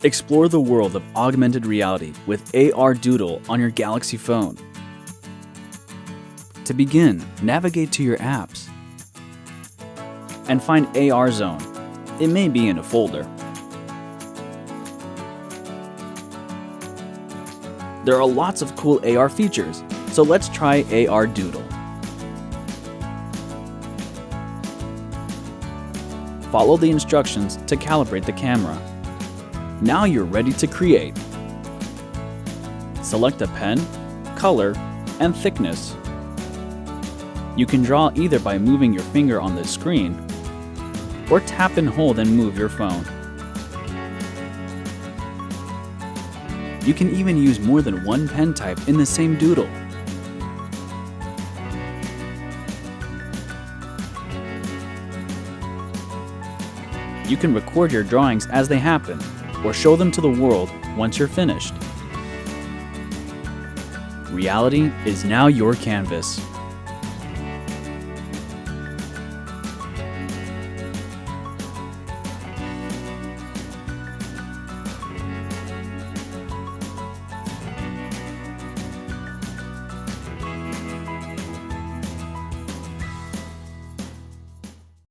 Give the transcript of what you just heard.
Explore the world of augmented reality with AR Doodle on your Galaxy phone. To begin, navigate to your apps and find AR Zone. It may be in a folder. There are lots of cool AR features, so let's try AR Doodle. Follow the instructions to calibrate the camera. Now you're ready to create. Select a pen, color, and thickness. You can draw either by moving your finger on the screen or tap and hold and move your phone. You can even use more than one pen type in the same doodle. You can record your drawings as they happen, or show them to the world once you're finished. Reality is now your canvas.